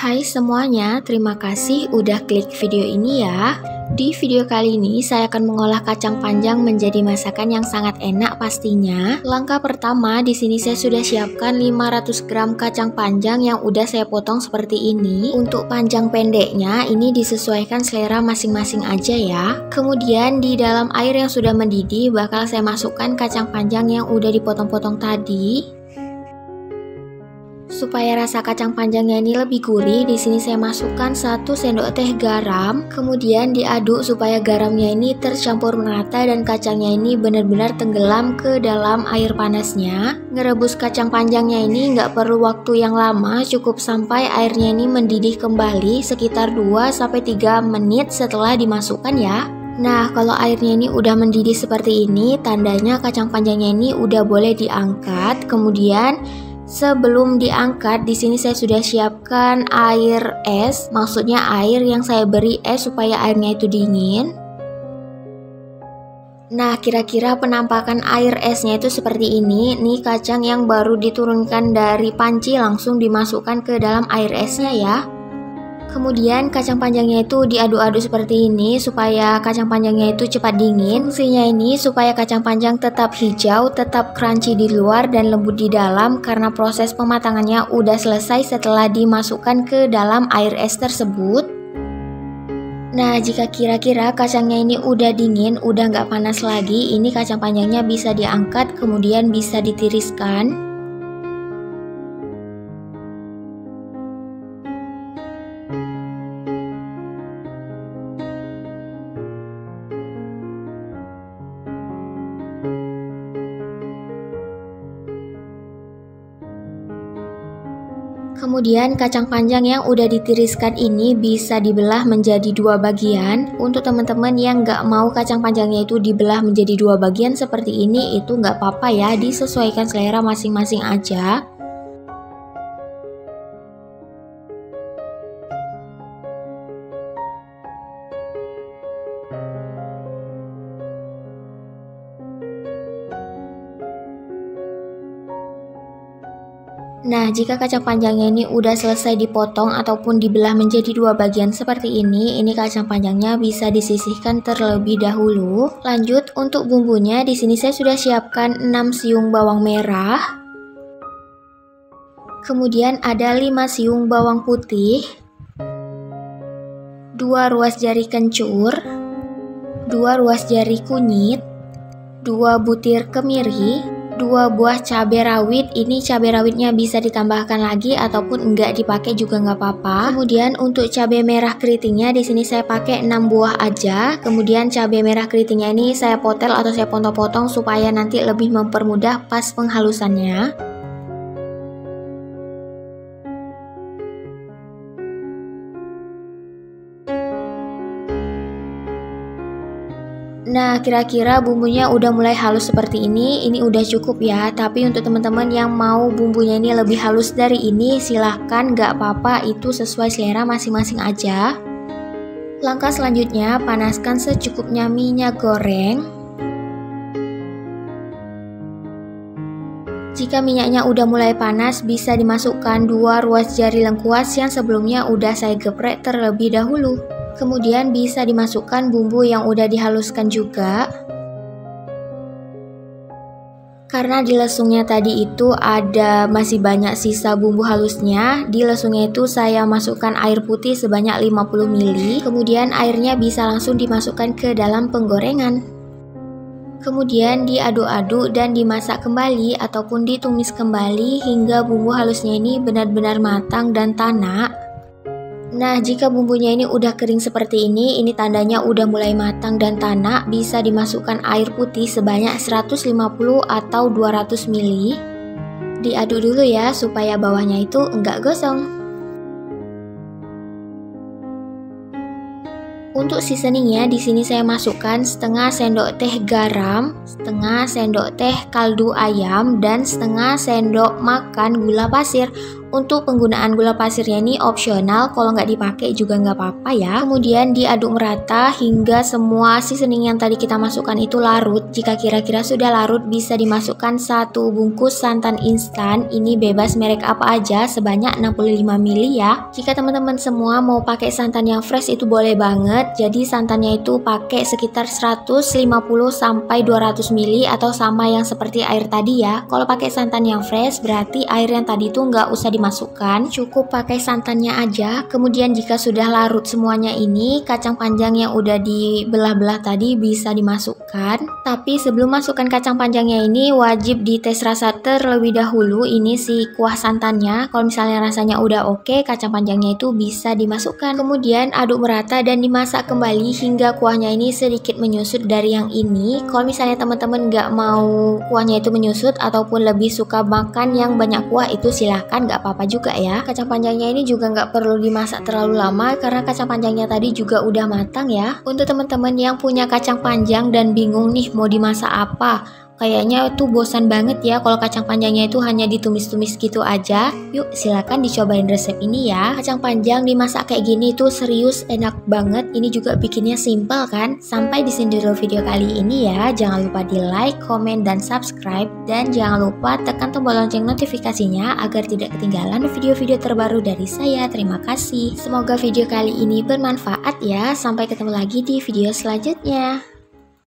Hai semuanya, terima kasih udah klik video ini ya. Di video kali ini saya akan mengolah kacang panjang menjadi masakan yang sangat enak pastinya. Langkah pertama, di sini saya sudah siapkan 500 gram kacang panjang yang udah saya potong seperti ini. Untuk panjang pendeknya ini disesuaikan selera masing-masing aja ya. Kemudian di dalam air yang sudah mendidih bakal saya masukkan kacang panjang yang udah dipotong-potong tadi. Supaya rasa kacang panjangnya ini lebih gurih, di sini saya masukkan 1 sendok teh garam. Kemudian diaduk supaya garamnya ini tercampur merata dan kacangnya ini benar-benar tenggelam ke dalam air panasnya. Ngerebus kacang panjangnya ini nggak perlu waktu yang lama, cukup sampai airnya ini mendidih kembali sekitar 2-3 menit setelah dimasukkan ya. Nah, kalau airnya ini udah mendidih seperti ini, tandanya kacang panjangnya ini udah boleh diangkat. Kemudian sebelum diangkat, di sini saya sudah siapkan air es, maksudnya air yang saya beri es supaya airnya itu dingin. Nah, kira-kira penampakan air esnya itu seperti ini. Nih kacang yang baru diturunkan dari panci langsung dimasukkan ke dalam air esnya ya. Kemudian kacang panjangnya itu diaduk-aduk seperti ini supaya kacang panjangnya itu cepat dingin. Fungsinya ini supaya kacang panjang tetap hijau, tetap crunchy di luar dan lembut di dalam karena proses pematangannya udah selesai setelah dimasukkan ke dalam air es tersebut. Nah, jika kira-kira kacangnya ini udah dingin, udah nggak panas lagi, ini kacang panjangnya bisa diangkat kemudian bisa ditiriskan. Kemudian kacang panjang yang udah ditiriskan ini bisa dibelah menjadi 2 bagian. Untuk teman-teman yang nggak mau kacang panjangnya itu dibelah menjadi 2 bagian seperti ini, itu nggak apa-apa ya, disesuaikan selera masing-masing aja. Nah, jika kacang panjangnya ini udah selesai dipotong ataupun dibelah menjadi 2 bagian seperti ini kacang panjangnya bisa disisihkan terlebih dahulu. Lanjut untuk bumbunya, di sini saya sudah siapkan 6 siung bawang merah. Kemudian ada 5 siung bawang putih, 2 ruas jari kencur, 2 ruas jari kunyit, 2 butir kemiri, 2 buah cabai rawit. Ini cabai rawitnya bisa ditambahkan lagi ataupun enggak dipakai juga nggak apa-apa. Kemudian untuk cabai merah keritingnya di sini saya pakai 6 buah aja. Kemudian cabai merah keritingnya ini saya potel atau saya potong-potong supaya nanti lebih mempermudah pas penghalusannya. Nah, kira-kira bumbunya udah mulai halus seperti ini udah cukup ya. Tapi untuk teman-teman yang mau bumbunya ini lebih halus dari ini, silahkan, gak apa-apa, itu sesuai selera masing-masing aja. Langkah selanjutnya, panaskan secukupnya minyak goreng. Jika minyaknya udah mulai panas, bisa dimasukkan 2 ruas jari lengkuas yang sebelumnya udah saya geprek terlebih dahulu. Kemudian bisa dimasukkan bumbu yang udah dihaluskan juga. Karena di lesungnya tadi itu masih banyak sisa bumbu halusnya, di lesungnya itu saya masukkan air putih sebanyak 50 ml. Kemudian airnya bisa langsung dimasukkan ke dalam penggorengan. Kemudian diaduk-aduk dan dimasak kembali ataupun ditumis kembali hingga bumbu halusnya ini benar-benar matang dan tanak. Nah, jika bumbunya ini udah kering seperti ini tandanya udah mulai matang dan tanak, bisa dimasukkan air putih sebanyak 150 atau 200 ml. Diaduk dulu ya supaya bawahnya itu enggak gosong. Untuk seasoningnya di sini saya masukkan setengah sendok teh garam, setengah sendok teh kaldu ayam, dan setengah sendok makan gula pasir. Untuk penggunaan gula pasirnya ini opsional, kalau nggak dipakai juga nggak apa-apa ya. Kemudian diaduk merata hingga semua seasoning yang tadi kita masukkan itu larut. Jika kira-kira sudah larut, bisa dimasukkan 1 bungkus santan instan. Ini bebas merek apa aja, sebanyak 65 ml ya. Jika teman-teman semua mau pakai santan yang fresh itu boleh banget. Jadi santannya itu pakai sekitar 150 sampai 200 ml atau sama yang seperti air tadi ya. Kalau pakai santan yang fresh berarti air yang tadi itu nggak usah dimasukkan, cukup pakai santannya aja. Kemudian jika sudah larut semuanya ini, kacang panjang yang udah dibelah-belah tadi bisa dimasukkan. Tapi sebelum masukkan kacang panjangnya ini wajib dites rasa terlebih dahulu ini si kuah santannya. Kalau misalnya rasanya udah oke, kacang panjangnya itu bisa dimasukkan. Kemudian aduk merata dan dimasak kembali hingga kuahnya ini sedikit menyusut dari yang ini. Kalau misalnya teman-teman nggak mau kuahnya itu menyusut ataupun lebih suka makan yang banyak kuah, itu silahkan, nggak apa-apa juga ya. Kacang panjangnya ini juga nggak perlu dimasak terlalu lama karena kacang panjangnya tadi juga udah matang ya. Untuk teman-teman yang punya kacang panjang dan bingung nih mau dimasak apa, kayaknya tuh bosan banget ya kalau kacang panjangnya itu hanya ditumis-tumis gitu aja. Yuk silakan dicobain resep ini ya. Kacang panjang dimasak kayak gini tuh serius enak banget. Ini juga bikinnya simple kan. Sampai di sini dulu video kali ini ya. Jangan lupa di like, komen, dan subscribe. Dan jangan lupa tekan tombol lonceng notifikasinya agar tidak ketinggalan video-video terbaru dari saya. Terima kasih. Semoga video kali ini bermanfaat ya. Sampai ketemu lagi di video selanjutnya.